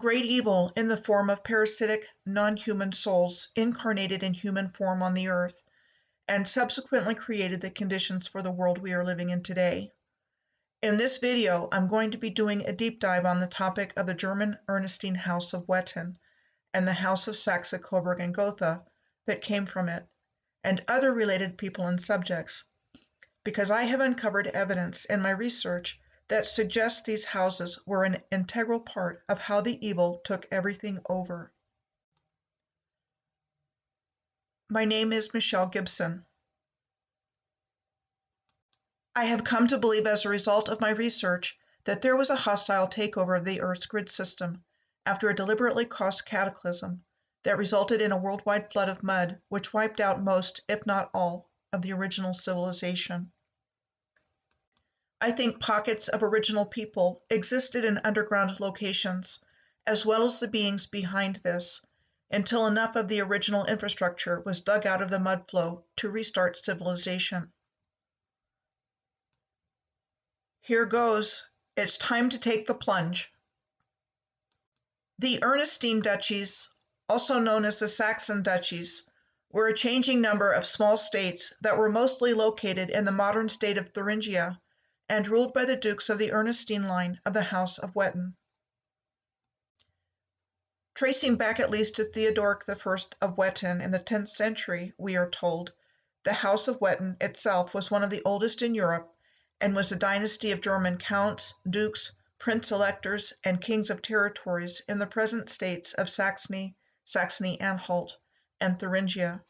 Great evil in the form of parasitic, non-human souls incarnated in human form on the earth, and subsequently created the conditions for the world we are living in today. In this video, I'm going to be doing a deep dive on the topic of the German Ernestine House of Wettin and the House of Saxe-Coburg Gotha that came from it, and other related people and subjects, because I have uncovered evidence in my research that suggests these houses were an integral part of how the evil took everything over. My name is Michelle Gibson. I have come to believe as a result of my research that there was a hostile takeover of the Earth's grid system after a deliberately caused cataclysm that resulted in a worldwide flood of mud which wiped out most, if not all, of the original civilization. I think pockets of original people existed in underground locations, as well as the beings behind this, until enough of the original infrastructure was dug out of the mud flow to restart civilization. Here goes. It's time to take the plunge. The Ernestine duchies, also known as the Saxon duchies, were a changing number of small states that were mostly located in the modern state of Thuringia and ruled by the dukes of the Ernestine line of the House of Wettin. Tracing back at least to Theodoric I of Wettin in the 10th century, we are told, the House of Wettin itself was one of the oldest in Europe and was a dynasty of German counts, dukes, prince-electors, and kings of territories in the present states of Saxony, Saxony-Anhalt, and Thuringia.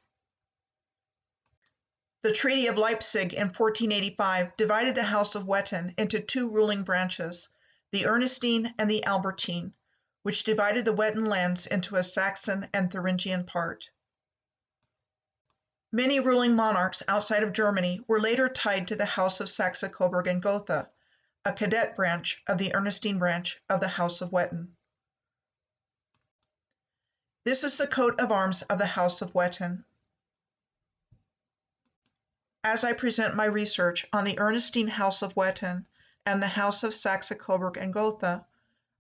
The Treaty of Leipzig in 1485 divided the House of Wettin into two ruling branches, the Ernestine and the Albertine, which divided the Wettin lands into a Saxon and Thuringian part. Many ruling monarchs outside of Germany were later tied to the House of Saxe-Coburg Gotha, a cadet branch of the Ernestine branch of the House of Wettin. This is the coat of arms of the House of Wettin. As I present my research on the Ernestine House of Wettin and the House of Saxe-Coburg Gotha,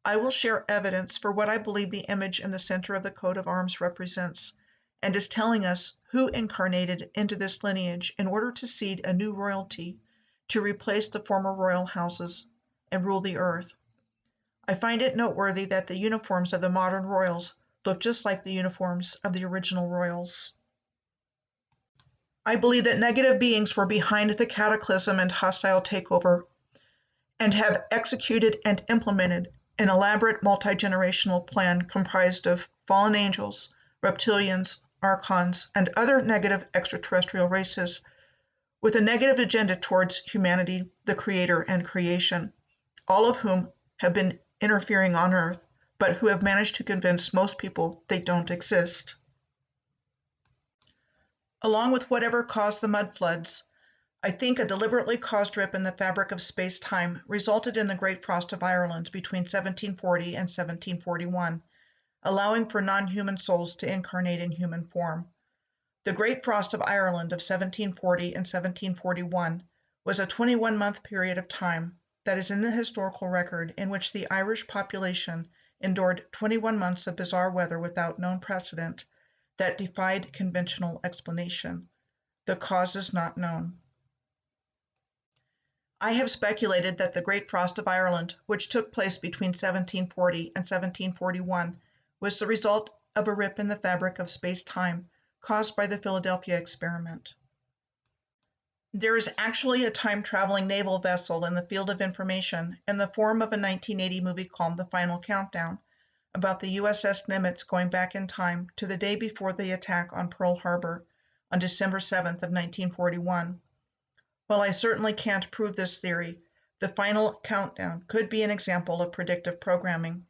I will share evidence for what I believe the image in the center of the coat of arms represents, and is telling us who incarnated into this lineage in order to seed a new royalty to replace the former royal houses and rule the earth. I find it noteworthy that the uniforms of the modern royals look just like the uniforms of the original royals. I believe that negative beings were behind the cataclysm and hostile takeover, and have executed and implemented an elaborate multi-generational plan comprised of fallen angels, reptilians, archons, and other negative extraterrestrial races, with a negative agenda towards humanity, the creator, and creation, all of whom have been interfering on Earth, but who have managed to convince most people they don't exist. Along with whatever caused the mud floods, I think a deliberately caused rip in the fabric of space-time resulted in the Great Frost of Ireland between 1740 and 1741, allowing for non-human souls to incarnate in human form. The Great Frost of Ireland of 1740 and 1741 was a 21-month period of time that is in the historical record in which the Irish population endured 21 months of bizarre weather without known precedent that defied conventional explanation. The cause is not known. I have speculated that the Great Frost of Ireland, which took place between 1740 and 1741, was the result of a rip in the fabric of space-time caused by the Philadelphia experiment. There is actually a time-traveling naval vessel in the field of information in the form of a 1980 movie called The Final Countdown, about the USS Nimitz going back in time to the day before the attack on Pearl Harbor on December 7th of 1941. While I certainly can't prove this theory, the Final Countdown could be an example of predictive programming.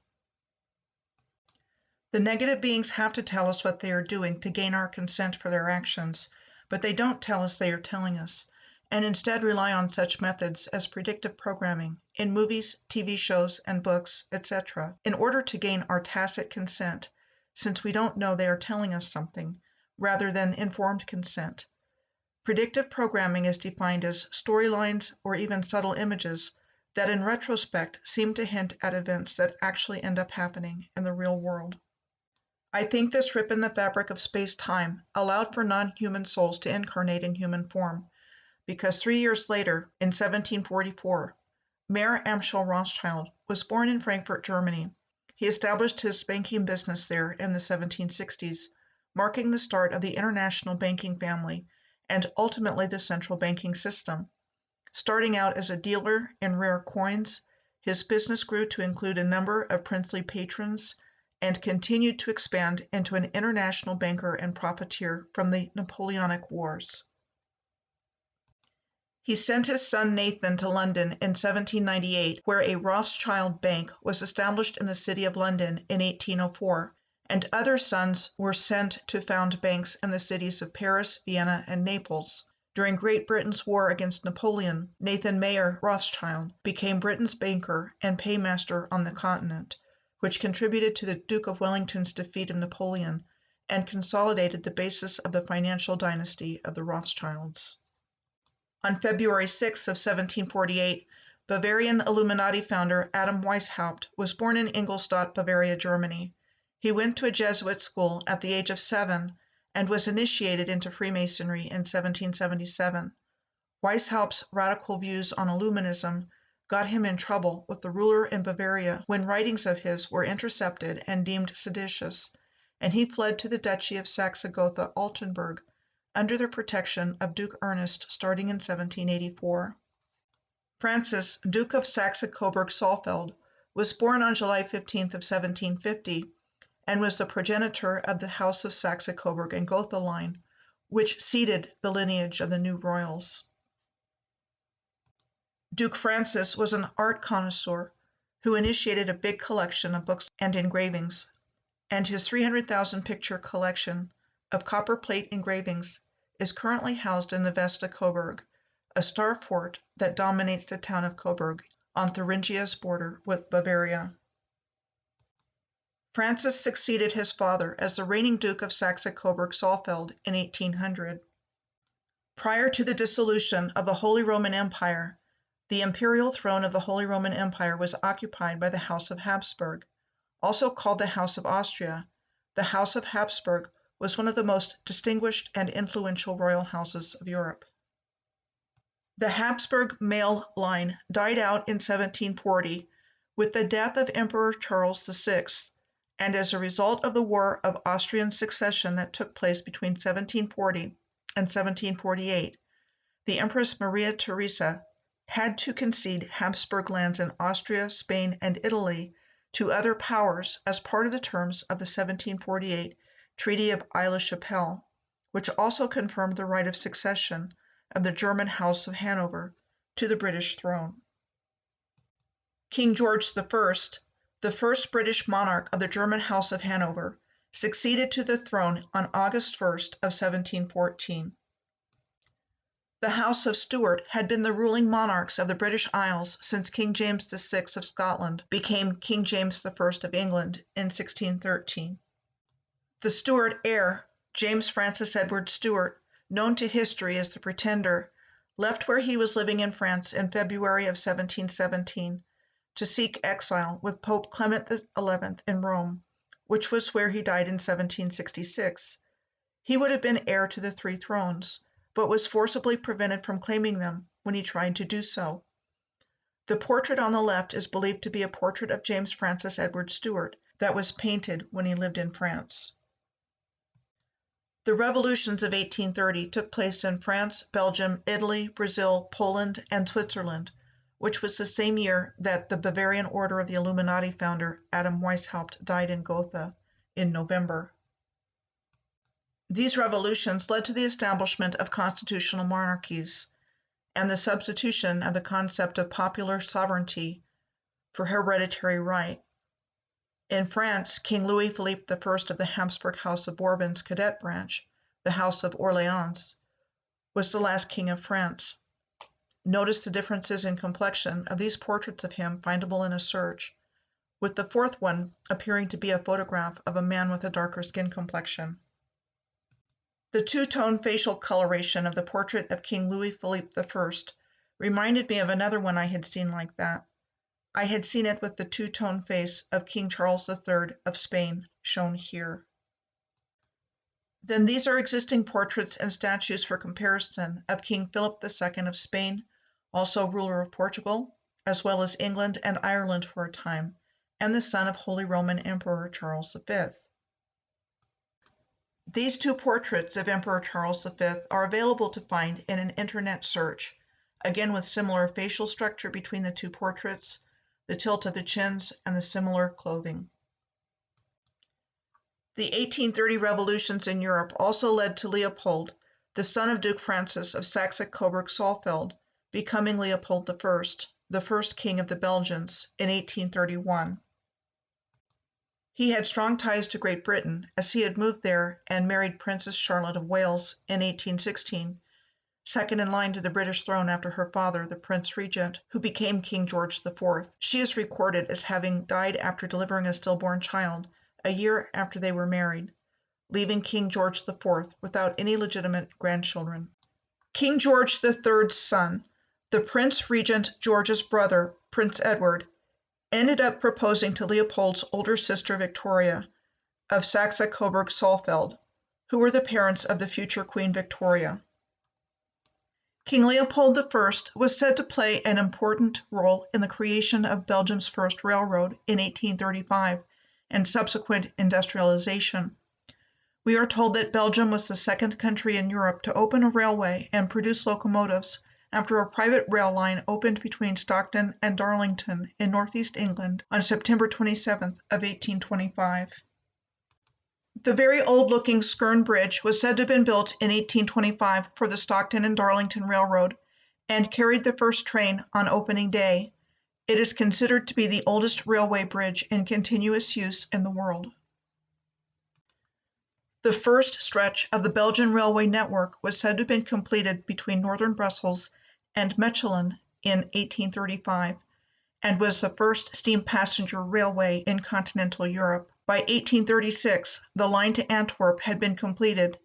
The negative beings have to tell us what they are doing to gain our consent for their actions, but they don't tell us they are telling us, and instead rely on such methods as predictive programming in movies, TV shows, and books, etc., in order to gain our tacit consent, since we don't know they are telling us something, rather than informed consent. Predictive programming is defined as storylines or even subtle images that in retrospect seem to hint at events that actually end up happening in the real world. I think this rip in the fabric of space-time allowed for non-human souls to incarnate in human form, because 3 years later, in 1744, Mayer Amschel Rothschild was born in Frankfurt, Germany. He established his banking business there in the 1760s, marking the start of the international banking family and ultimately the central banking system. Starting out as a dealer in rare coins, his business grew to include a number of princely patrons and continued to expand into an international banker and profiteer from the Napoleonic Wars. He sent his son Nathan to London in 1798, where a Rothschild bank was established in the city of London in 1804, and other sons were sent to found banks in the cities of Paris, Vienna, and Naples. During Great Britain's war against Napoleon, Nathan Mayer Rothschild became Britain's banker and paymaster on the continent, which contributed to the Duke of Wellington's defeat of Napoleon and consolidated the basis of the financial dynasty of the Rothschilds. On February 6 of 1748, Bavarian Illuminati founder Adam Weishaupt was born in Ingolstadt, Bavaria, Germany. He went to a Jesuit school at the age of 7 and was initiated into Freemasonry in 1777. Weishaupt's radical views on Illuminism got him in trouble with the ruler in Bavaria when writings of his were intercepted and deemed seditious, and he fled to the Duchy of Saxe-Gotha-Altenburg under the protection of Duke Ernest starting in 1784. Francis, Duke of Saxe-Coburg-Saalfeld, was born on July 15 of 1750 and was the progenitor of the House of Saxe-Coburg and Gotha line, which seeded the lineage of the new royals. Duke Francis was an art connoisseur who initiated a big collection of books and engravings, and his 300,000 picture collection of copper plate engravings is currently housed in the Vesta Coburg, a star fort that dominates the town of Coburg on Thuringia's border with Bavaria. Francis succeeded his father as the reigning Duke of Saxe-Coburg-Saalfeld in 1800. Prior to the dissolution of the Holy Roman Empire, the imperial throne of the Holy Roman Empire was occupied by the House of Habsburg, also called the House of Austria. The House of Habsburg was one of the most distinguished and influential royal houses of Europe. The Habsburg male line died out in 1740 with the death of Emperor Charles VI, and as a result of the War of Austrian Succession that took place between 1740 and 1748, the Empress Maria Theresa had to concede Habsburg lands in Austria, Spain, and Italy to other powers as part of the terms of the 1748 Treaty of Aix-la-Chapelle, which also confirmed the right of succession of the German House of Hanover to the British throne. King George I, the first British monarch of the German House of Hanover, succeeded to the throne on August 1st of 1714. The House of Stuart had been the ruling monarchs of the British Isles since King James VI of Scotland became King James I of England in 1613. The Stuart heir, James Francis Edward Stuart, known to history as the Pretender, left where he was living in France in February of 1717 to seek exile with Pope Clement XI in Rome, which was where he died in 1766. He would have been heir to the 3 thrones, but was forcibly prevented from claiming them when he tried to do so. The portrait on the left is believed to be a portrait of James Francis Edward Stuart that was painted when he lived in France. The revolutions of 1830 took place in France, Belgium, Italy, Brazil, Poland, and Switzerland, which was the same year that the Bavarian Order of the Illuminati founder Adam Weishaupt died in Gotha in November. These revolutions led to the establishment of constitutional monarchies and the substitution of the concept of popular sovereignty for hereditary right. In France, King Louis Philippe I of the Habsburg House of Bourbon's cadet branch, the House of Orleans, was the last king of France. Notice the differences in complexion of these portraits of him findable in a search, with the 4th one appearing to be a photograph of a man with a darker skin complexion. The two-tone facial coloration of the portrait of King Louis Philippe I reminded me of another one I had seen like that. I had seen it with the two-tone face of King Charles III of Spain, shown here. Then these are existing portraits and statues for comparison of King Philip II of Spain, also ruler of Portugal, as well as England and Ireland for a time, and the son of Holy Roman Emperor Charles V. These two portraits of Emperor Charles V are available to find in an internet search, again with similar facial structure between the two portraits, the tilt of the chins, and the similar clothing. The 1830 revolutions in Europe also led to Leopold, the son of Duke Francis of Saxe-Coburg Saalfeld, becoming Leopold I, the first king of the Belgians, in 1831. He had strong ties to Great Britain, as he had moved there and married Princess Charlotte of Wales in 1816, second in line to the British throne after her father, the Prince Regent, who became King George IV. She is recorded as having died after delivering a stillborn child, a year after they were married, leaving King George IV without any legitimate grandchildren. King George III's son, the Prince Regent George's brother, Prince Edward, ended up proposing to Leopold's older sister Victoria of Saxe-Coburg Saalfeld, who were the parents of the future Queen Victoria. King Leopold I was said to play an important role in the creation of Belgium's first railroad in 1835 and subsequent industrialization. We are told that Belgium was the second country in Europe to open a railway and produce locomotives after a private rail line opened between Stockton and Darlington in northeast England on September 27th of 1825. The very old-looking Skern Bridge was said to have been built in 1825 for the Stockton and Darlington Railroad and carried the first train on opening day. It is considered to be the oldest railway bridge in continuous use in the world. The first stretch of the Belgian railway network was said to have been completed between northern Brussels and Mechelen in 1835 and was the first steam passenger railway in continental Europe. By 1836, the line to Antwerp had been completed,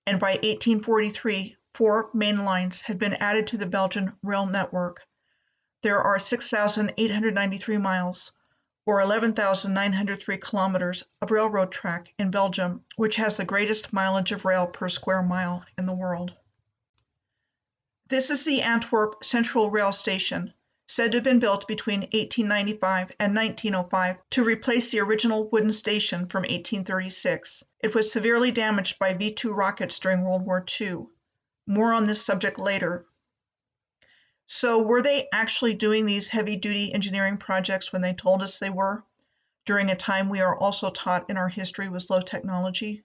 and by 1843, 4 main lines had been added to the Belgian rail network. There are 6,893 miles, or 11,903 kilometers of railroad track in Belgium, which has the greatest mileage of rail per square mile in the world. This is the Antwerp Central Rail Station, said to have been built between 1895 and 1905 to replace the original wooden station from 1836. It was severely damaged by V-2 rockets during World War II. More on this subject later. So were they actually doing these heavy-duty engineering projects when they told us they were, during a time we are also taught in our history was low technology?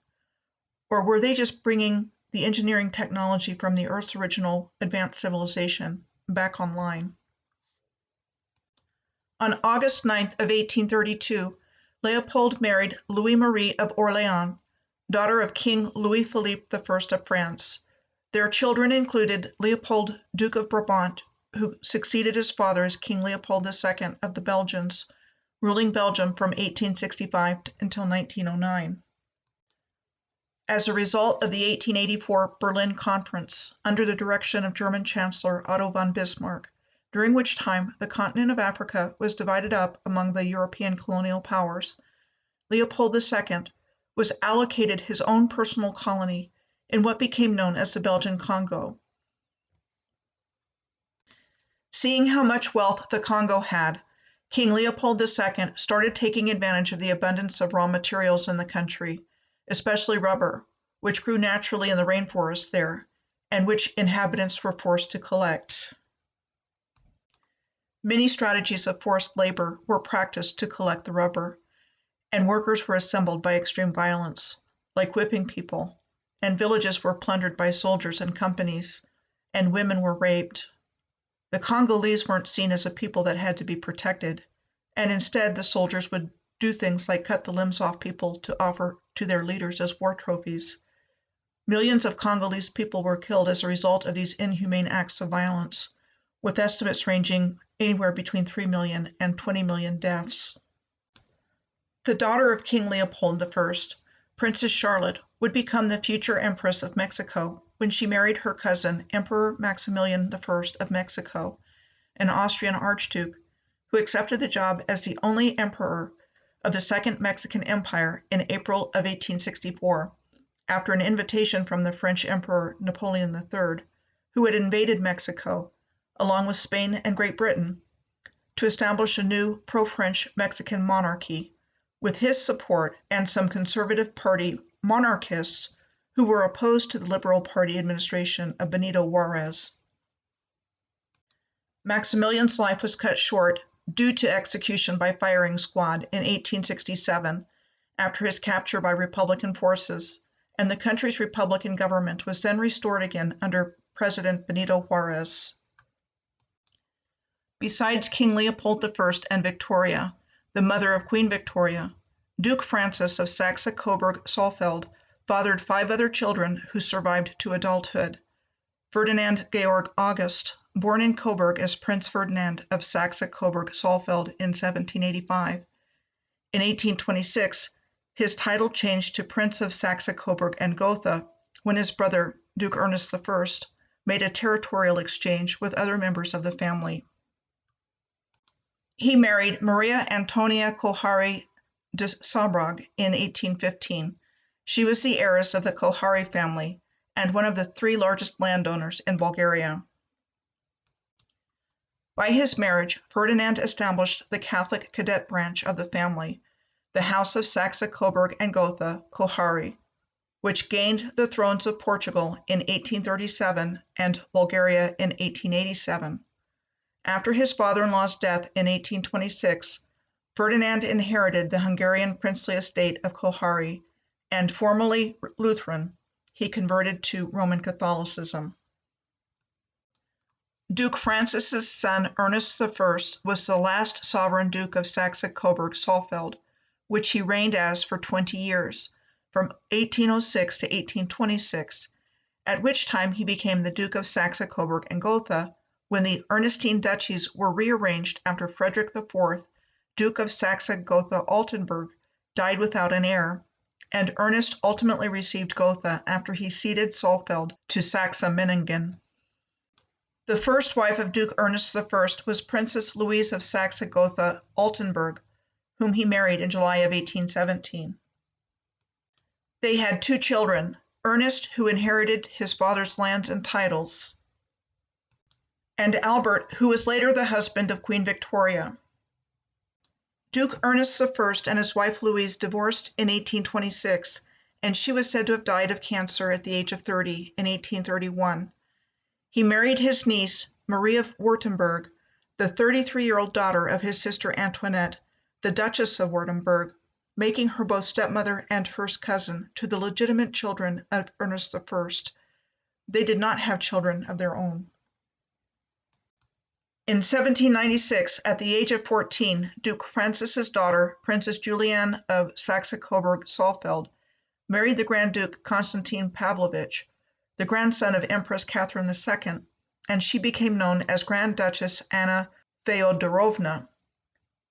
Or were they just bringing the engineering technology from the Earth's original advanced civilization back online? On August 9th of 1832, Leopold married Louis-Marie of Orléans, daughter of King Louis-Philippe I of France. Their children included Leopold, Duke of Brabant, who succeeded his father as King Leopold II of the Belgians, ruling Belgium from 1865 until 1909. As a result of the 1884 Berlin Conference, under the direction of German Chancellor Otto von Bismarck, during which time the continent of Africa was divided up among the European colonial powers, Leopold II was allocated his own personal colony in what became known as the Belgian Congo. Seeing how much wealth the Congo had, King Leopold II started taking advantage of the abundance of raw materials in the country, especially rubber, which grew naturally in the rainforest there, and which inhabitants were forced to collect. Many strategies of forced labor were practiced to collect the rubber, and workers were assembled by extreme violence, like whipping people, and villages were plundered by soldiers and companies, and women were raped. The Congolese weren't seen as a people that had to be protected, and instead the soldiers would do things like cut the limbs off people to offer to their leaders as war trophies. Millions of Congolese people were killed as a result of these inhumane acts of violence, with estimates ranging anywhere between 3 million and 20 million deaths. The daughter of King Leopold I, Princess Charlotte, would become the future Empress of Mexico when she married her cousin, Emperor Maximilian I of Mexico, an Austrian archduke, who accepted the job as the only emperor of the Second Mexican Empire in April of 1864, after an invitation from the French Emperor Napoleon III, who had invaded Mexico, along with Spain and Great Britain, to establish a new pro-French Mexican monarchy, with his support and some Conservative Party monarchists who were opposed to the Liberal Party administration of Benito Juarez. Maximilian's life was cut short due to execution by firing squad in 1867 after his capture by Republican forces, and the country's Republican government was then restored again under President Benito Juarez. Besides King Leopold I and Victoria, the mother of Queen Victoria, Duke Francis of Saxe-Coburg-Saalfeld fathered 5 other children who survived to adulthood. Ferdinand Georg August, born in Coburg as Prince Ferdinand of Saxe-Coburg-Saalfeld in 1785. In 1826, his title changed to Prince of Saxe-Coburg and Gotha when his brother, Duke Ernest I, made a territorial exchange with other members of the family. He married Maria Antonia Kohari de Sabrag in 1815. She was the heiress of the Kohari family and one of the 3 largest landowners in Bulgaria. By his marriage, Ferdinand established the Catholic cadet branch of the family, the House of Saxe-Coburg and Gotha, Kohari, which gained the thrones of Portugal in 1837 and Bulgaria in 1887. After his father-in-law's death in 1826, Ferdinand inherited the Hungarian princely estate of Kohari, and formerly Lutheran, he converted to Roman Catholicism. Duke Francis's son Ernest I was the last sovereign Duke of Saxe-Coburg-Saalfeld, which he reigned as for 20 years, from 1806 to 1826, at which time he became the Duke of Saxe-Coburg and Gotha, when the Ernestine duchies were rearranged after Frederick IV, Duke of Saxe-Gotha-Altenburg, died without an heir, and Ernest ultimately received Gotha after he ceded Saalfeld to Saxe-Meiningen. The first wife of Duke Ernest I was Princess Louise of Saxe-Gotha-Altenburg, whom he married in July of 1817. They had 2 children, Ernest, who inherited his father's lands and titles, and Albert, who was later the husband of Queen Victoria. Duke Ernest I and his wife Louise divorced in 1826, and she was said to have died of cancer at the age of 30 in 1831. He married his niece, Marie of Württemberg, the 33-year-old daughter of his sister Antoinette, the Duchess of Württemberg, making her both stepmother and first cousin to the legitimate children of Ernest I. They did not have children of their own. In 1796, at the age of 14, Duke Francis's daughter, Princess Juliane of Saxe-Coburg-Saalfeld, married the Grand Duke Constantine Pavlovich, the grandson of Empress Catherine II, and she became known as Grand Duchess Anna Feodorovna.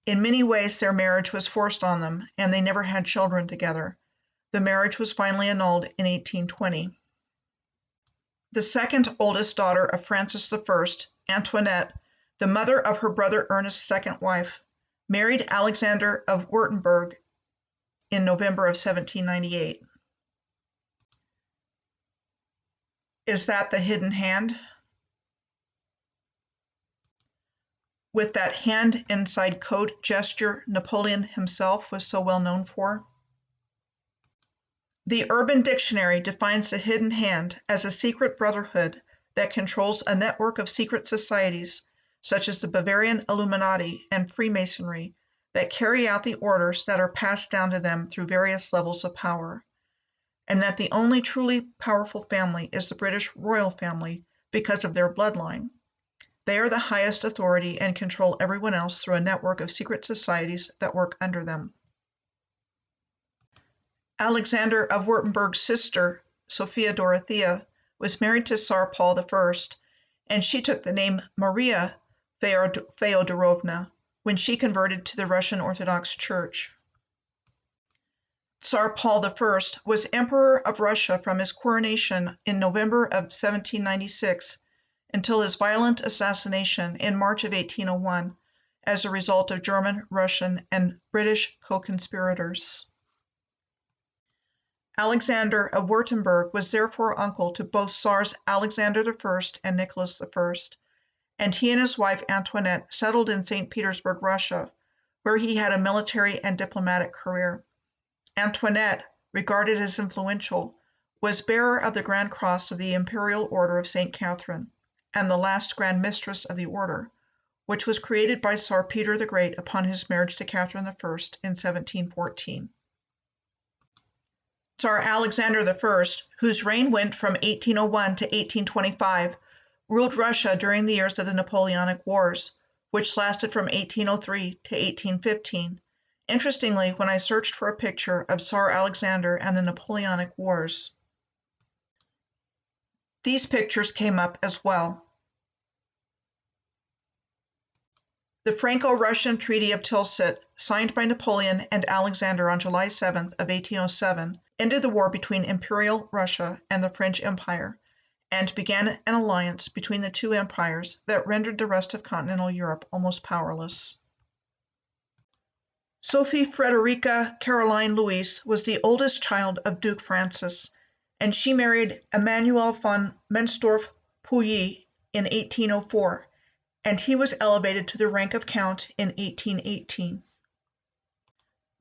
In many ways, their marriage was forced on them, and they never had children together. The marriage was finally annulled in 1820. The second oldest daughter of Francis I, Antoinette, the mother of her brother Ernest's second wife, married Alexander of Württemberg in November of 1798. Is that the hidden hand? With that hand inside coat gesture Napoleon himself was so well known for? The Urban Dictionary defines the hidden hand as a secret brotherhood that controls a network of secret societies, such as the Bavarian Illuminati and Freemasonry, that carry out the orders that are passed down to them through various levels of power, and that the only truly powerful family is the British royal family because of their bloodline. They are the highest authority and control everyone else through a network of secret societies that work under them. Alexander of Württemberg's sister, Sophia Dorothea, was married to Tsar Paul I, and she took the name Maria Feodorovna when she converted to the Russian Orthodox Church. Tsar Paul I was Emperor of Russia from his coronation in November of 1796 until his violent assassination in March of 1801 as a result of German, Russian, and British co-conspirators. Alexander of Württemberg was therefore uncle to both Tsars Alexander I and Nicholas I, and he and his wife Antoinette settled in St. Petersburg, Russia, where he had a military and diplomatic career. Antoinette, regarded as influential, was bearer of the Grand Cross of the Imperial Order of St. Catherine, and the last Grand Mistress of the Order, which was created by Tsar Peter the Great upon his marriage to Catherine I in 1714. Tsar Alexander I, whose reign went from 1801 to 1825, ruled Russia during the years of the Napoleonic Wars, which lasted from 1803 to 1815. Interestingly, when I searched for a picture of Tsar Alexander and the Napoleonic Wars, these pictures came up as well. The Franco-Russian Treaty of Tilsit, signed by Napoleon and Alexander on July 7th of 1807, ended the war between Imperial Russia and the French Empire, and began an alliance between the two empires that rendered the rest of continental Europe almost powerless. Sophie Frederica Caroline Louise was the oldest child of Duke Francis, and she married Emmanuel von Menstorff-Pouilly in 1804, and he was elevated to the rank of count in 1818.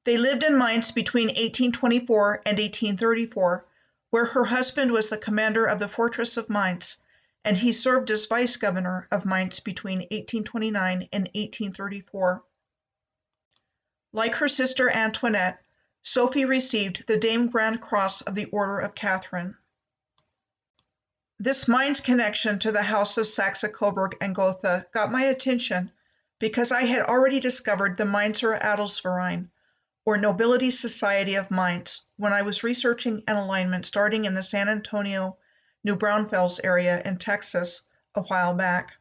They lived in Mainz between 1824 and 1834, where her husband was the commander of the fortress of Mainz, and he served as vice-governor of Mainz between 1829 and 1834. Like her sister Antoinette, Sophie received the Dame Grand Cross of the Order of Catherine. This Mainz connection to the House of Saxe-Coburg and Gotha got my attention because I had already discovered the Mainzer Adelsverein, or Nobility Society of Mainz, when I was researching an alignment starting in the San Antonio, New Braunfels area in Texas a while back.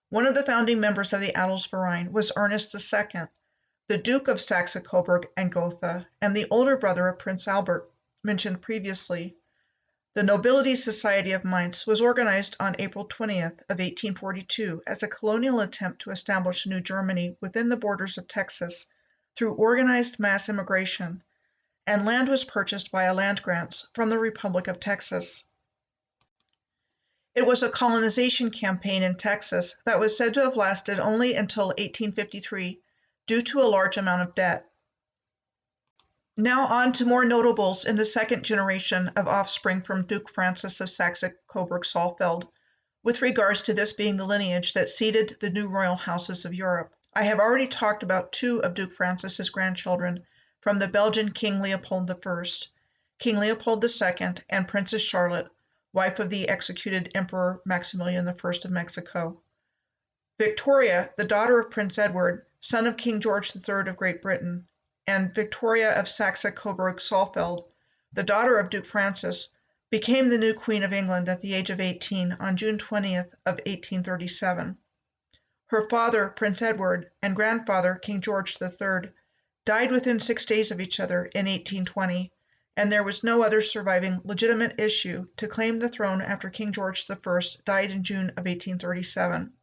One of the founding members of the Adelsverein was Ernest II, the Duke of Saxe-Coburg and Gotha, and the older brother of Prince Albert, mentioned previously. The Nobility Society of Mainz was organized on April 20th of 1842 as a colonial attempt to establish New Germany within the borders of Texas through organized mass immigration, and land was purchased via land grants from the Republic of Texas. It was a colonization campaign in Texas that was said to have lasted only until 1853 due to a large amount of debt. Now on to more notables in the second generation of offspring from Duke Francis of Saxe-Coburg-Saalfeld, with regards to this being the lineage that seeded the new royal houses of Europe. I have already talked about two of Duke Francis's grandchildren from the Belgian King Leopold I, King Leopold II, and Princess Charlotte, wife of the executed Emperor Maximilian I of Mexico. Victoria, the daughter of Prince Edward, son of King George III of Great Britain, and Victoria of Saxe-Coburg-Saalfeld, the daughter of Duke Francis, became the new Queen of England at the age of 18 on June 20th of 1837. Her father, Prince Edward, and grandfather, King George III, died within 6 days of each other in 1820, and there was no other surviving legitimate issue to claim the throne after King George I died in June of 1837.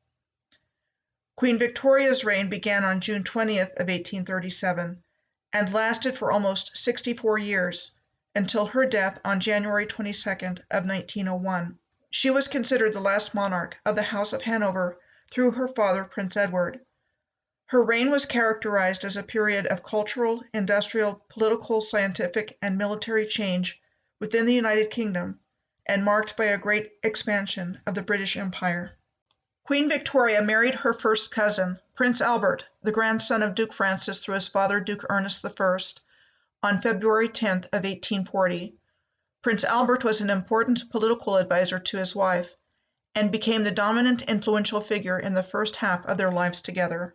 Queen Victoria's reign began on June 20th of 1837 and lasted for almost 64 years, until her death on January 22nd of 1901. She was considered the last monarch of the House of Hanover through her father, Prince Edward. Her reign was characterized as a period of cultural, industrial, political, scientific, and military change within the United Kingdom, and marked by a great expansion of the British Empire. Queen Victoria married her first cousin, Prince Albert, the grandson of Duke Francis through his father, Duke Ernest I, on February 10th of 1840. Prince Albert was an important political advisor to his wife, and became the dominant influential figure in the first half of their lives together.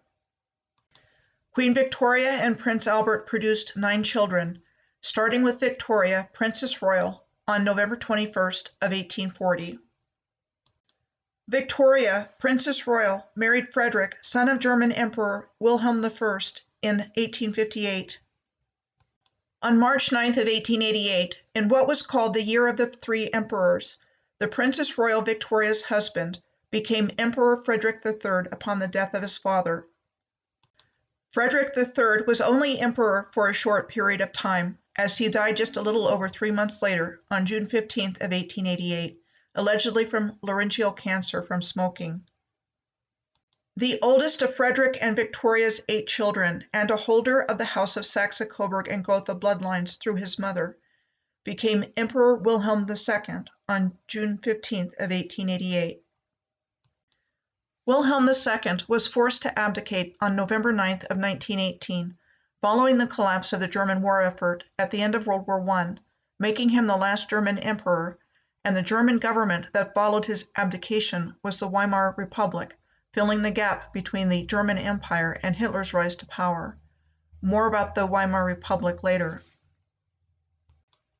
Queen Victoria and Prince Albert produced 9 children, starting with Victoria, Princess Royal, on November 21st of 1840. Victoria, Princess Royal, married Frederick, son of German Emperor Wilhelm I, in 1858. On March 9th of 1888, in what was called the Year of the Three Emperors, the Princess Royal Victoria's husband became Emperor Frederick III upon the death of his father. Frederick III was only emperor for a short period of time, as he died just a little over 3 months later, on June 15th of 1888, allegedly from laryngeal cancer from smoking. The oldest of Frederick and Victoria's 8 children, and a holder of the House of Saxe-Coburg and Gotha bloodlines through his mother, became Emperor Wilhelm II on June 15th of 1888. Wilhelm II was forced to abdicate on November 9th of 1918, following the collapse of the German war effort at the end of World War I, making him the last German emperor, and the German government that followed his abdication was the Weimar Republic, filling the gap between the German Empire and Hitler's rise to power. More about the Weimar Republic later.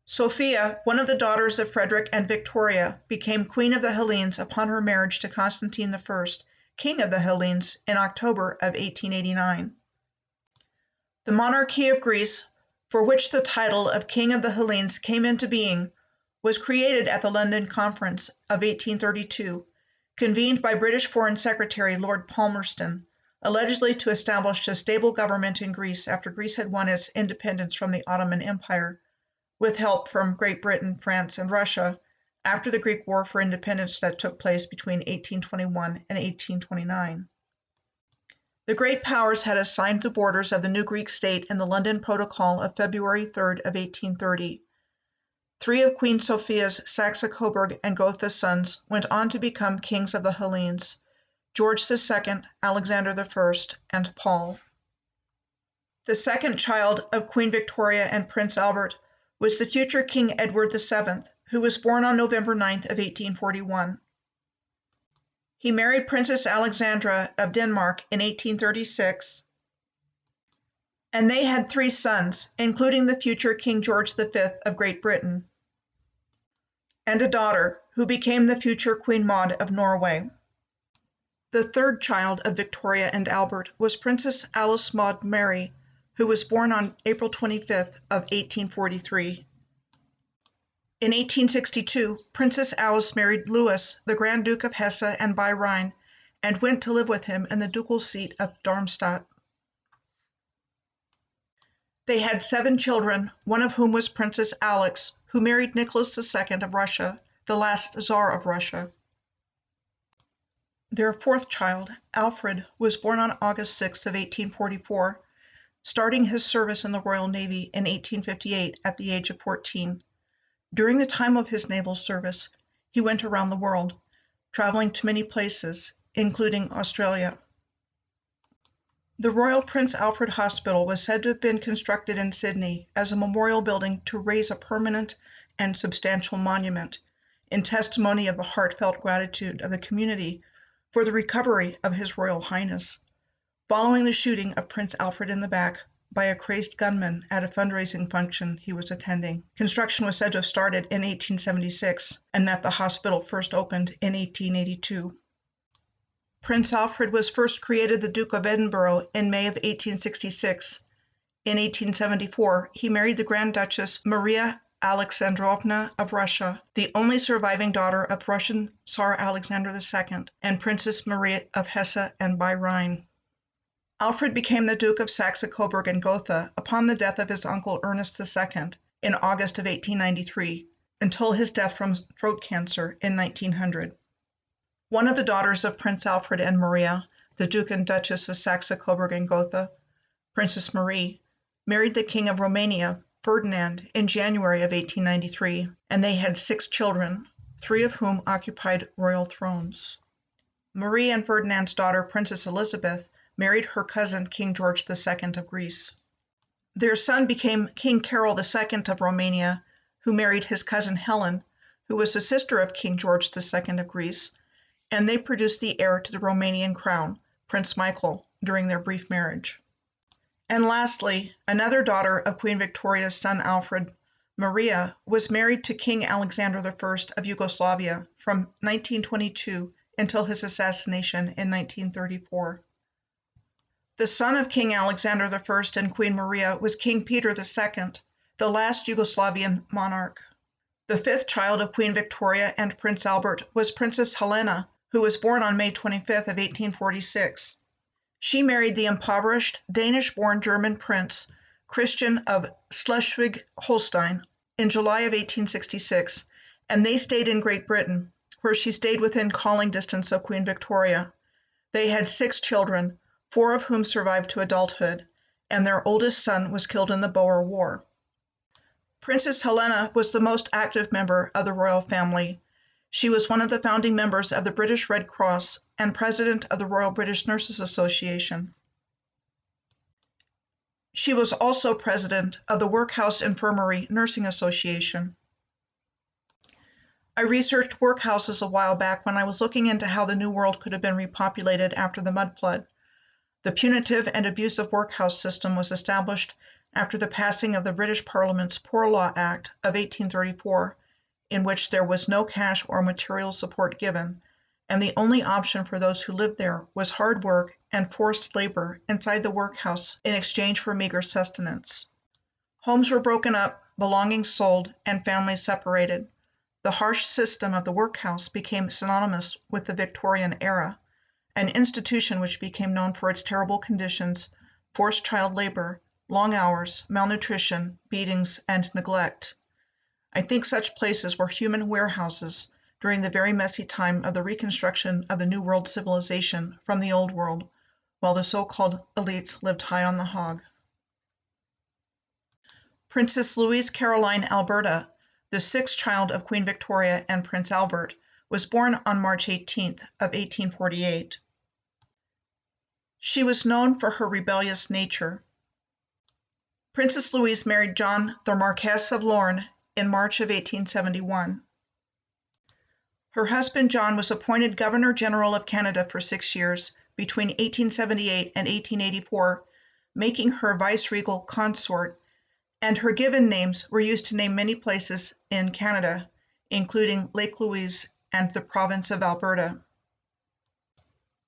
Sophia, one of the daughters of Frederick and Victoria, became Queen of the Hellenes upon her marriage to Constantine I, King of the Hellenes, in October of 1889. The monarchy of Greece, for which the title of King of the Hellenes came into being, was created at the London Conference of 1832, convened by British Foreign Secretary Lord Palmerston, allegedly to establish a stable government in Greece after Greece had won its independence from the Ottoman Empire, with help from Great Britain, France, and Russia, after the Greek War for Independence that took place between 1821 and 1829. The great powers had assigned the borders of the new Greek state in the London Protocol of February 3rd of 1830. 3 of Queen Sophia's Saxe-Coburg and Gotha sons went on to become kings of the Hellenes: George II, Alexander I, and Paul. The second child of Queen Victoria and Prince Albert was the future King Edward VII, who was born on November 9th of 1841. He married Princess Alexandra of Denmark in 1836, and they had 3 sons, including the future King George V of Great Britain, and a daughter, who became the future Queen Maud of Norway. The third child of Victoria and Albert was Princess Alice Maud Mary, who was born on April 25th of 1843. In 1862, Princess Alice married Louis, the Grand Duke of Hesse and by Rhine, and went to live with him in the ducal seat of Darmstadt. They had 7 children, one of whom was Princess Alix, who married Nicholas II of Russia, the last Tsar of Russia. Their fourth child, Alfred, was born on August 6th of 1844, starting his service in the Royal Navy in 1858 at the age of 14. During the time of his naval service, he went around the world, traveling to many places, including Australia. The Royal Prince Alfred Hospital was said to have been constructed in Sydney as a memorial building to raise a permanent and substantial monument, in testimony of the heartfelt gratitude of the community for the recovery of His Royal Highness, following the shooting of Prince Alfred in the back by a crazed gunman at a fundraising function he was attending. Construction was said to have started in 1876, and that the hospital first opened in 1882. Prince Alfred was first created the Duke of Edinburgh in May of 1866. In 1874, he married the Grand Duchess Maria Alexandrovna of Russia, the only surviving daughter of Russian Tsar Alexander II, and Princess Maria of Hesse and by Rhine. Alfred became the Duke of Saxe-Coburg and Gotha upon the death of his uncle Ernest II in August of 1893, until his death from throat cancer in 1900. One of the daughters of Prince Alfred and Maria, the Duke and Duchess of Saxe-Coburg and Gotha, Princess Marie, married the King of Romania, Ferdinand, in January of 1893, and they had 6 children, 3 of whom occupied royal thrones. Marie and Ferdinand's daughter, Princess Elizabeth, married her cousin King George II of Greece. Their son became King Carol II of Romania, who married his cousin Helen, who was the sister of King George II of Greece, and they produced the heir to the Romanian crown, Prince Michael, during their brief marriage. And lastly, another daughter of Queen Victoria's son Alfred, Maria, was married to King Alexander I of Yugoslavia from 1922 until his assassination in 1934. The son of King Alexander I and Queen Maria was King Peter II, the last Yugoslavian monarch. The fifth child of Queen Victoria and Prince Albert was Princess Helena, who was born on May 25th of 1846. She married the impoverished Danish-born German prince Christian of Schleswig-Holstein in July of 1866, and they stayed in Great Britain, where she stayed within calling distance of Queen Victoria. They had 6 children, 4 of whom survived to adulthood, and their oldest son was killed in the Boer War. Princess Helena was the most active member of the royal family. She was one of the founding members of the British Red Cross and president of the Royal British Nurses Association. She was also president of the Workhouse Infirmary Nursing Association. I researched workhouses a while back when I was looking into how the New World could have been repopulated after the mud flood. The punitive and abusive workhouse system was established after the passing of the British Parliament's Poor Law Act of 1834, in which there was no cash or material support given, and the only option for those who lived there was hard work and forced labor inside the workhouse in exchange for meager sustenance. Homes were broken up, belongings sold, and families separated. The harsh system of the workhouse became synonymous with the Victorian era, an institution which became known for its terrible conditions, forced child labor, long hours, malnutrition, beatings, and neglect. I think such places were human warehouses during the very messy time of the reconstruction of the New World civilization from the Old World, while the so-called elites lived high on the hog. Princess Louise Caroline Alberta, the 6th child of Queen Victoria and Prince Albert, was born on March 18th of 1848. She was known for her rebellious nature. Princess Louise married John the Marquess of Lorne in March of 1871. Her husband John was appointed Governor General of Canada for 6 years, between 1878 and 1884, making her viceregal consort, and her given names were used to name many places in Canada, including Lake Louise and the province of Alberta.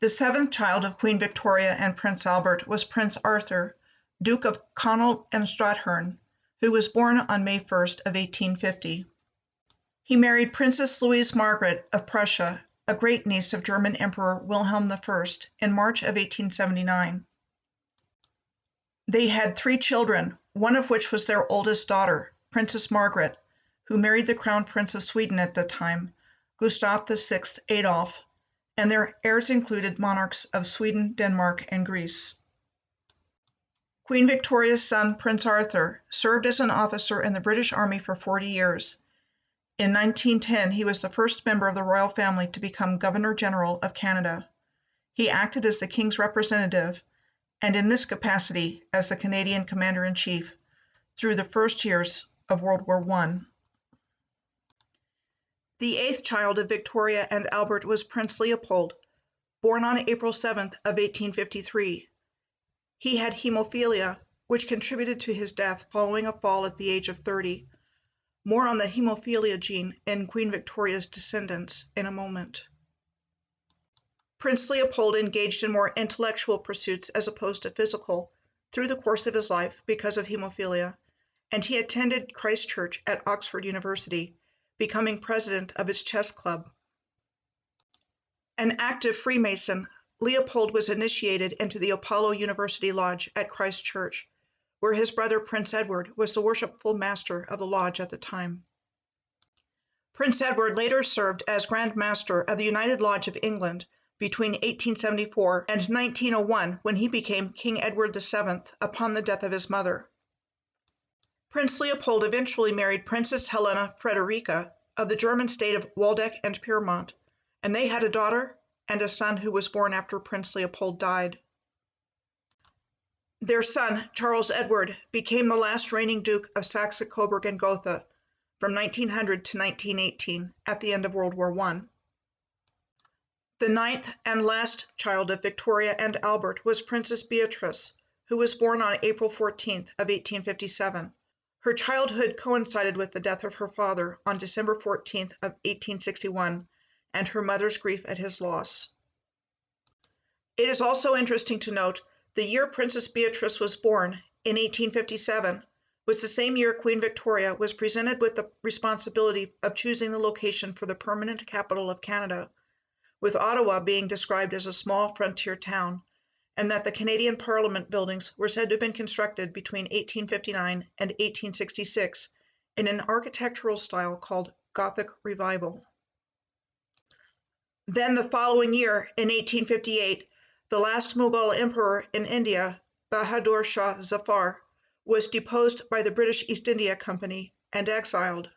The 7th child of Queen Victoria and Prince Albert was Prince Arthur, Duke of Connaught and Strathearn, who was born on May 1st of 1850. He married Princess Louise Margaret of Prussia, a great-niece of German Emperor Wilhelm I, in March of 1879. They had 3 children, one of which was their oldest daughter, Princess Margaret, who married the Crown Prince of Sweden at the time, Gustav VI Adolf, and their heirs included monarchs of Sweden, Denmark, and Greece. Queen Victoria's son, Prince Arthur, served as an officer in the British Army for 40 years. In 1910, he was the first member of the royal family to become Governor General of Canada. He acted as the King's representative, and in this capacity as the Canadian Commander-in-Chief, through the first years of World War I. The 8th child of Victoria and Albert was Prince Leopold, born on April 7th of 1853. He had hemophilia, which contributed to his death following a fall at the age of 30. More on the hemophilia gene in Queen Victoria's descendants in a moment. Prince Leopold engaged in more intellectual pursuits as opposed to physical through the course of his life because of hemophilia, and he attended Christ Church at Oxford University, becoming president of its chess club. An active Freemason, Leopold was initiated into the Apollo University Lodge at Christ Church, where his brother Prince Edward was the worshipful master of the lodge at the time. Prince Edward later served as Grand Master of the United Lodge of England between 1874 and 1901, when he became King Edward VII upon the death of his mother. Prince Leopold eventually married Princess Helena Frederica of the German state of Waldeck and Pyrmont, and they had a daughter and a son who was born after Prince Leopold died. Their son, Charles Edward, became the last reigning Duke of Saxe-Coburg and Gotha from 1900 to 1918 at the end of World War I. The 9th and last child of Victoria and Albert was Princess Beatrice, who was born on April 14th of 1857. Her childhood coincided with the death of her father on December 14th of 1861, and her mother's grief at his loss. It is also interesting to note the year Princess Beatrice was born, in 1857, was the same year Queen Victoria was presented with the responsibility of choosing the location for the permanent capital of Canada, with Ottawa being described as a small frontier town, and that the Canadian Parliament buildings were said to have been constructed between 1859 and 1866 in an architectural style called Gothic Revival. Then the following year, in 1858, the last Mughal emperor in India, Bahadur Shah Zafar, was deposed by the British East India Company and exiled.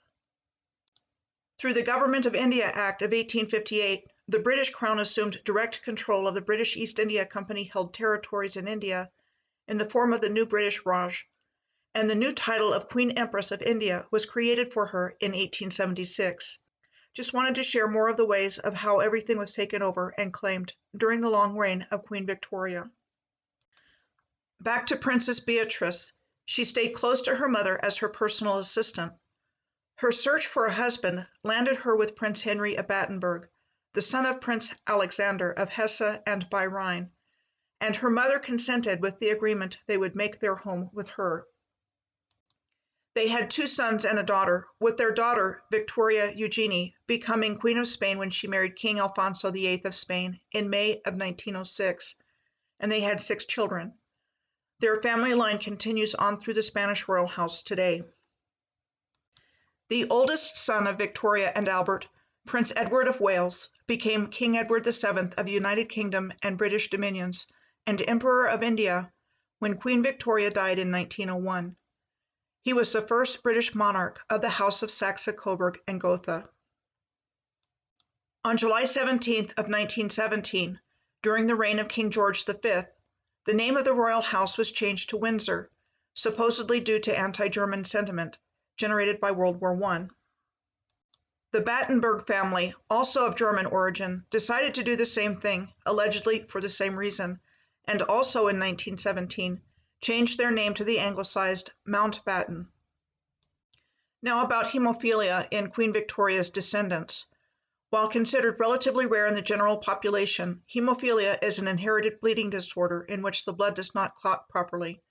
Through the Government of India Act of 1858, the British Crown assumed direct control of the British East India Company-held territories in India in the form of the new British Raj, and the new title of Queen Empress of India was created for her in 1876. Just wanted to share more of the ways of how everything was taken over and claimed during the long reign of Queen Victoria. Back to Princess Beatrice. She stayed close to her mother as her personal assistant. Her search for a husband landed her with Prince Henry of Battenberg, the son of Prince Alexander of Hesse and by Rhine, and her mother consented with the agreement they would make their home with her. They had 2 sons and a daughter, with their daughter, Victoria Eugenie, becoming Queen of Spain when she married King Alfonso VIII of Spain in May of 1906, and they had 6 children. Their family line continues on through the Spanish royal house today. The oldest son of Victoria and Albert, Prince Edward of Wales, became King Edward VII of the United Kingdom and British Dominions, and Emperor of India when Queen Victoria died in 1901. He was the first British monarch of the House of Saxe-Coburg Gotha. On July 17th of 1917, during the reign of King George V, the name of the royal house was changed to Windsor, supposedly due to anti-German sentiment generated by World War I. The Battenberg family, also of German origin, decided to do the same thing, allegedly for the same reason, and also in 1917 changed their name to the anglicized Mountbatten. Now about hemophilia in Queen Victoria's descendants. While considered relatively rare in the general population, hemophilia is an inherited bleeding disorder in which the blood does not clot properly,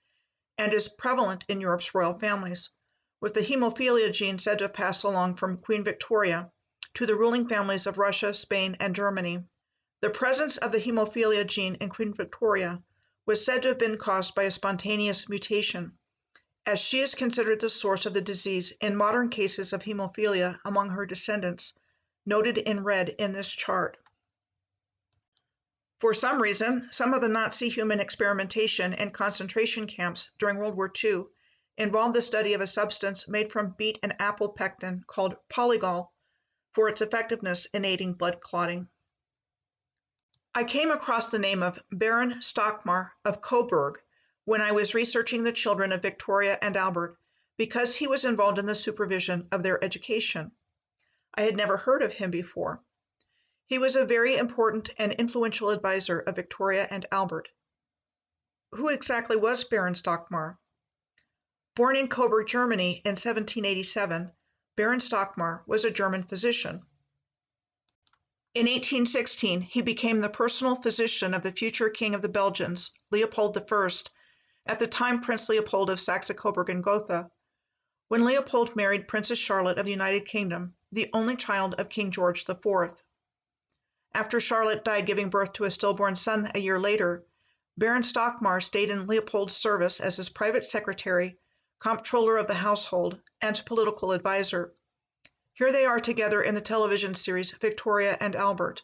and is prevalent in Europe's royal families, with the hemophilia gene said to have passed along from Queen Victoria to the ruling families of Russia, Spain, and Germany. The presence of the hemophilia gene in Queen Victoria was said to have been caused by a spontaneous mutation, as she is considered the source of the disease in modern cases of hemophilia among her descendants, noted in red in this chart. For some reason, some of the Nazi human experimentation in concentration camps during World War II involved the study of a substance made from beet and apple pectin called polygol for its effectiveness in aiding blood clotting. I came across the name of Baron Stockmar of Coburg when I was researching the children of Victoria and Albert because he was involved in the supervision of their education. I had never heard of him before. He was a very important and influential advisor of Victoria and Albert. Who exactly was Baron Stockmar? Born in Coburg, Germany in 1787, Baron Stockmar was a German physician. In 1816, he became the personal physician of the future King of the Belgians, Leopold I, at the time Prince Leopold of Saxe-Coburg Gotha, when Leopold married Princess Charlotte of the United Kingdom, the only child of King George IV. After Charlotte died giving birth to a stillborn son a year later, Baron Stockmar stayed in Leopold's service as his private secretary, comptroller of the household, and political advisor. Here they are together in the television series Victoria and Albert.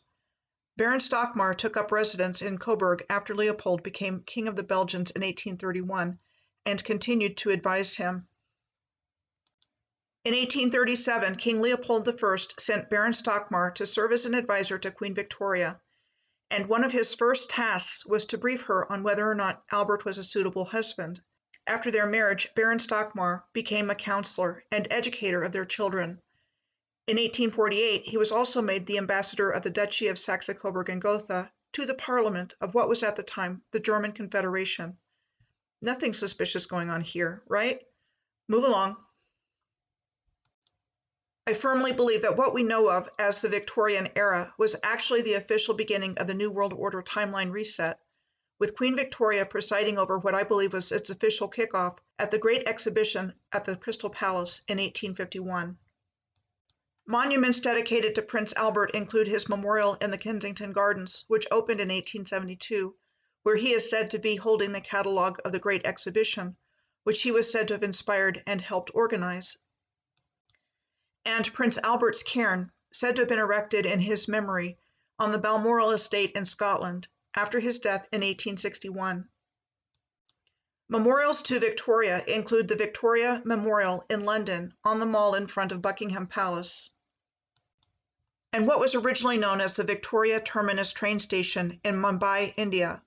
Baron Stockmar took up residence in Coburg after Leopold became King of the Belgians in 1831 and continued to advise him. In 1837, King Leopold I sent Baron Stockmar to serve as an advisor to Queen Victoria, and one of his first tasks was to brief her on whether or not Albert was a suitable husband. After their marriage, Baron Stockmar became a counselor and educator of their children. In 1848, he was also made the ambassador of the Duchy of Saxe-Coburg Gotha to the Parliament of what was at the time the German Confederation. Nothing suspicious going on here, right? Move along. I firmly believe that what we know of as the Victorian era was actually the official beginning of the New World Order timeline reset, with Queen Victoria presiding over what I believe was its official kickoff at the Great Exhibition at the Crystal Palace in 1851. Monuments dedicated to Prince Albert include his memorial in the Kensington Gardens, which opened in 1872, where he is said to be holding the catalogue of the Great Exhibition, which he was said to have inspired and helped organize. And Prince Albert's cairn, said to have been erected in his memory on the Balmoral estate in Scotland after his death in 1861. Memorials to Victoria include the Victoria Memorial in London on the Mall in front of Buckingham Palace, and what was originally known as the Victoria Terminus train station in Mumbai, India.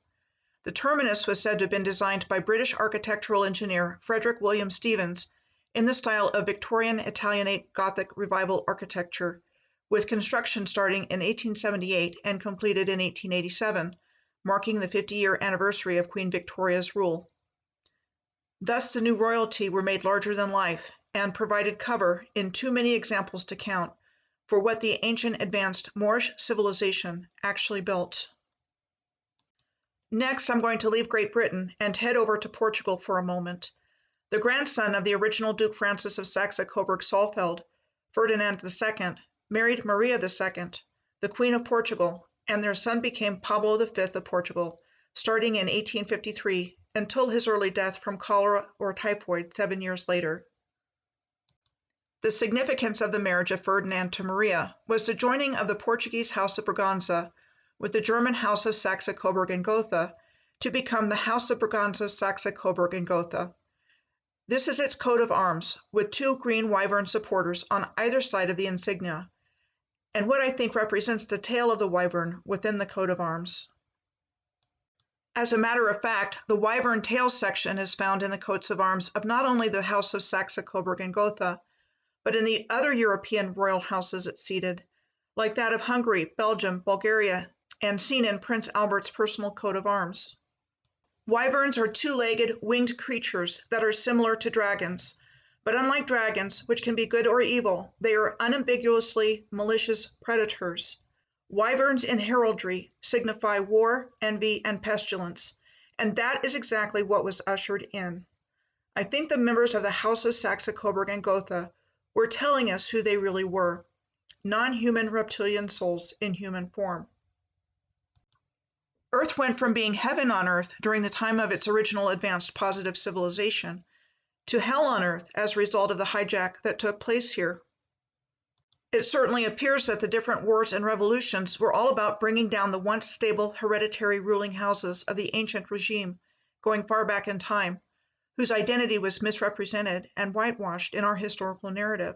The terminus was said to have been designed by British architectural engineer Frederick William Stevens in the style of Victorian Italianate Gothic Revival architecture, with construction starting in 1878 and completed in 1887, marking the 50-year anniversary of Queen Victoria's rule. Thus, the new royalty were made larger than life and provided cover, in too many examples to count, for what the ancient advanced Moorish civilization actually built. Next, I'm going to leave Great Britain and head over to Portugal for a moment. The grandson of the original Duke Francis of Saxe-Coburg-Saalfeld, Ferdinand II, married Maria II, the Queen of Portugal, and their son became Pablo V of Portugal, starting in 1853 until his early death from cholera or typhoid 7 years later. The significance of the marriage of Ferdinand to Maria was the joining of the Portuguese House of Braganza with the German House of Saxe-Coburg Gotha to become the House of Braganza-Saxe-Coburg Gotha. This is its coat of arms, with 2 green wyvern supporters on either side of the insignia, and what I think represents the tail of the wyvern within the coat of arms. As a matter of fact, the wyvern tail section is found in the coats of arms of not only the House of Saxe-Coburg Gotha, but in the other European royal houses it seated, like that of Hungary, Belgium, Bulgaria, and seen in Prince Albert's personal coat of arms. Wyverns are 2-legged, winged creatures that are similar to dragons, but unlike dragons, which can be good or evil, they are unambiguously malicious predators. Wyverns in heraldry signify war, envy, and pestilence, and that is exactly what was ushered in. I think the members of the House of Saxe-Coburg Gotha were telling us who they really were: non-human reptilian souls in human form. Earth went from being heaven on earth during the time of its original advanced positive civilization to hell on earth as a result of the hijack that took place here. It certainly appears that the different wars and revolutions were all about bringing down the once stable hereditary ruling houses of the ancient regime, going far back in time, whose identity was misrepresented and whitewashed in our historical narrative,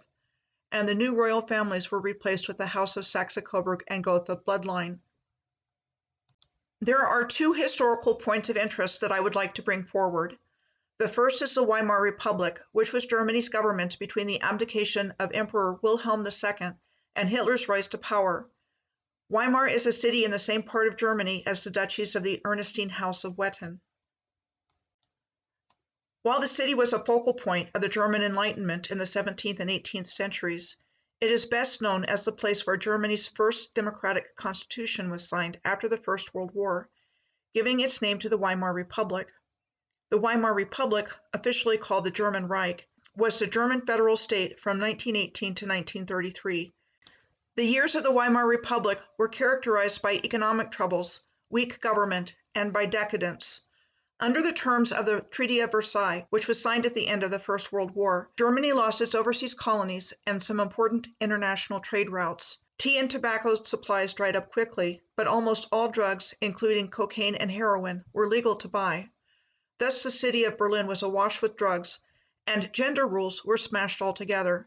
and the new royal families were replaced with the House of Saxe-Coburg Gotha bloodline. There are 2 historical points of interest that I would like to bring forward. The first is the Weimar Republic, which was Germany's government between the abdication of Emperor Wilhelm II and Hitler's rise to power. Weimar is a city in the same part of Germany as the duchies of the Ernestine House of Wettin. While the city was a focal point of the German Enlightenment in the 17th and 18th centuries, it is best known as the place where Germany's first democratic constitution was signed after the First World War, giving its name to the Weimar Republic. The Weimar Republic, officially called the German Reich, was the German federal state from 1918 to 1933. The years of the Weimar Republic were characterized by economic troubles, weak government, and by decadence. Under the terms of the Treaty of Versailles, which was signed at the end of the First World War, Germany lost its overseas colonies and some important international trade routes. Tea and tobacco supplies dried up quickly, but almost all drugs, including cocaine and heroin, were legal to buy. Thus, the city of Berlin was awash with drugs, and gender rules were smashed altogether.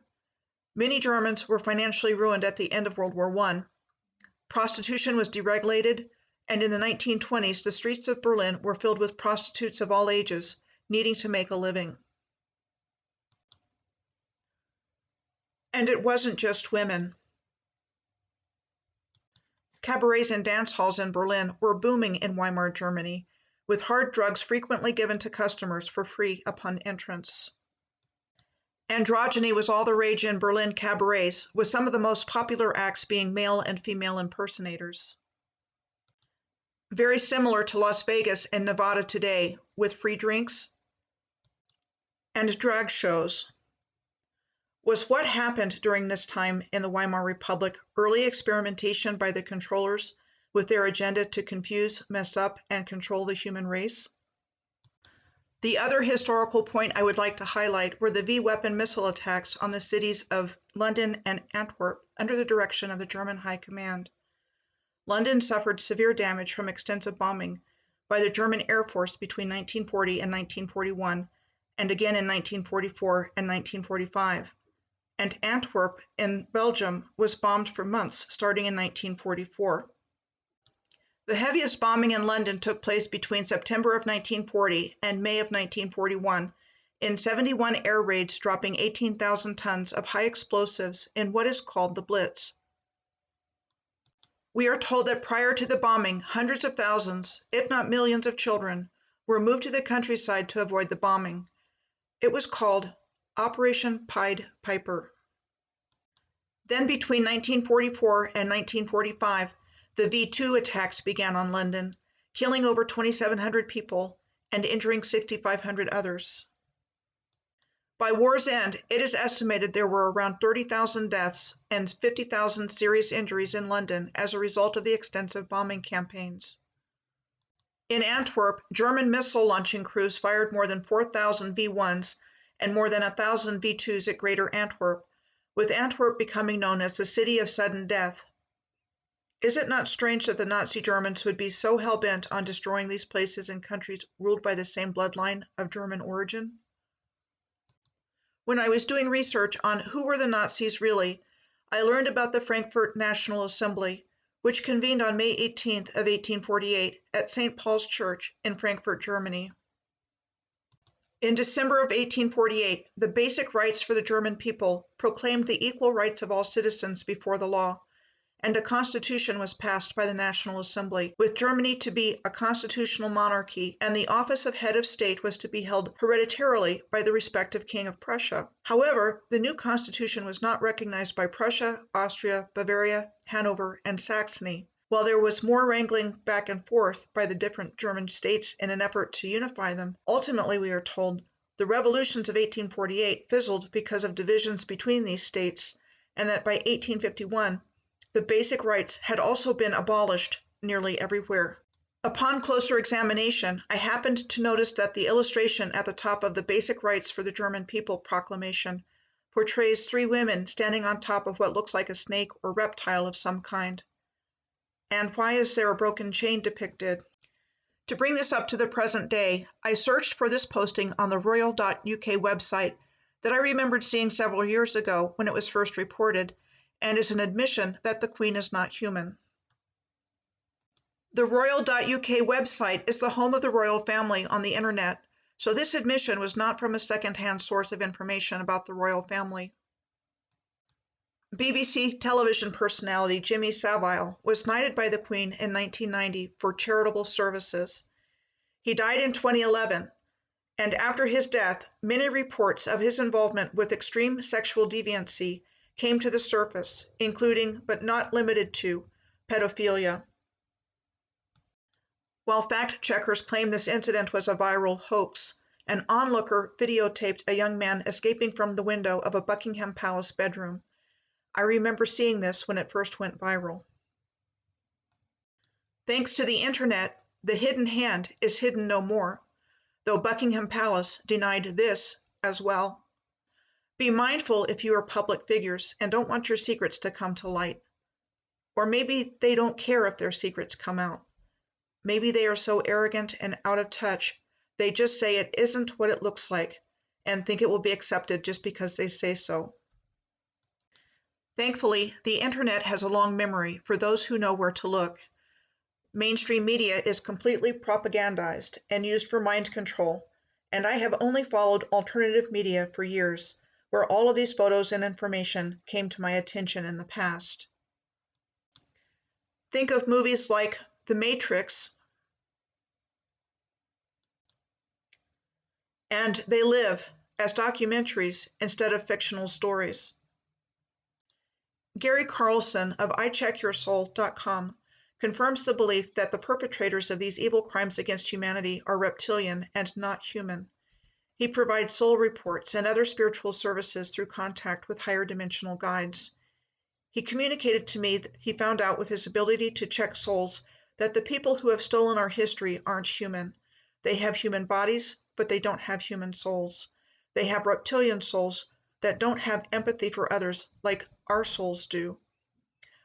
Many Germans were financially ruined at the end of World War I. Prostitution was deregulated, and in the 1920s, the streets of Berlin were filled with prostitutes of all ages, needing to make a living. And it wasn't just women. Cabarets and dance halls in Berlin were booming in Weimar Germany, with hard drugs frequently given to customers for free upon entrance. Androgyny was all the rage in Berlin cabarets, with some of the most popular acts being male and female impersonators. very similar to Las Vegas and Nevada today, with free drinks and drag shows. Was what happened during this time in the Weimar Republic early experimentation by the controllers with their agenda to confuse, mess up, and control the human race? The other historical point I would like to highlight were the V-weapon missile attacks on the cities of London and Antwerp under the direction of the German High Command. London suffered severe damage from extensive bombing by the German Air Force between 1940 and 1941, and again in 1944 and 1945. And Antwerp in Belgium was bombed for months starting in 1944. The heaviest bombing in London took place between September of 1940 and May of 1941 in 71 air raids, dropping 18,000 tons of high explosives in what is called the Blitz. We are told that prior to the bombing, hundreds of thousands, if not millions of children, were moved to the countryside to avoid the bombing. It was called Operation Pied Piper. Then between 1944 and 1945, the V2 attacks began on London, killing over 2,700 people and injuring 6,500 others. By war's end, it is estimated there were around 30,000 deaths and 50,000 serious injuries in London as a result of the extensive bombing campaigns. In Antwerp, German missile launching crews fired more than 4,000 V1s and more than 1,000 V2s at Greater Antwerp, with Antwerp becoming known as the City of Sudden Death. Is it not strange that the Nazi Germans would be so hell-bent on destroying these places and countries ruled by the same bloodline of German origin? When I was doing research on who were the Nazis really, I learned about the Frankfurt National Assembly, which convened on May 18th of 1848 at St. Paul's Church in Frankfurt, Germany. In December of 1848, the Basic Rights for the German people proclaimed the equal rights of all citizens before the law, and a constitution was passed by the National Assembly, with Germany to be a constitutional monarchy, and the office of head of state was to be held hereditarily by the respective king of Prussia. However, the new constitution was not recognized by Prussia, Austria, Bavaria, Hanover, and Saxony. While there was more wrangling back and forth by the different German states in an effort to unify them, ultimately, we are told, the revolutions of 1848 fizzled because of divisions between these states, and that by 1851, the basic rights had also been abolished nearly everywhere. Upon closer examination, I happened to notice that the illustration at the top of the Basic Rights for the German People proclamation portrays 3 women standing on top of what looks like a snake or reptile of some kind. And why is there a broken chain depicted? To bring this up to the present day, I searched for this posting on the royal.uk website that I remembered seeing several years ago when it was first reported, and is an admission that the Queen is not human. The royal.uk website is the home of the royal family on the internet, so this admission was not from a second-hand source of information about the royal family. BBC television personality Jimmy Savile was knighted by the Queen in 1990 for charitable services. He died in 2011, and after his death, many reports of his involvement with extreme sexual deviancy came to the surface, including, but not limited to, pedophilia. While fact-checkers claim this incident was a viral hoax, an onlooker videotaped a young man escaping from the window of a Buckingham Palace bedroom. I remember seeing this when it first went viral. Thanks to the internet, the hidden hand is hidden no more, though Buckingham Palace denied this as well. Be mindful if you are public figures and don't want your secrets to come to light. Or maybe they don't care if their secrets come out. Maybe they are so arrogant and out of touch, they just say it isn't what it looks like and think it will be accepted just because they say so. Thankfully, the internet has a long memory for those who know where to look. Mainstream media is completely propagandized and used for mind control, and I have only followed alternative media for years, where all of these photos and information came to my attention in the past. Think of movies like The Matrix and They Live as documentaries instead of fictional stories. Gary Carlson of iCheckYourSoul.com confirms the belief that the perpetrators of these evil crimes against humanity are reptilian and not human. He provides soul reports and other spiritual services through contact with higher dimensional guides. He communicated to me that he found out with his ability to check souls that the people who have stolen our history aren't human. They have human bodies, but they don't have human souls. They have reptilian souls that don't have empathy for others like our souls do.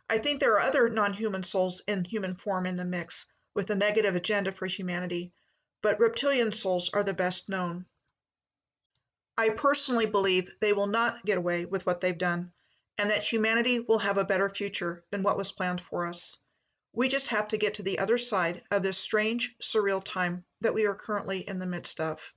I think there are other non-human souls in human form in the mix with a negative agenda for humanity, but reptilian souls are the best known. I personally believe they will not get away with what they've done, and that humanity will have a better future than what was planned for us. We just have to get to the other side of this strange, surreal time that we are currently in the midst of.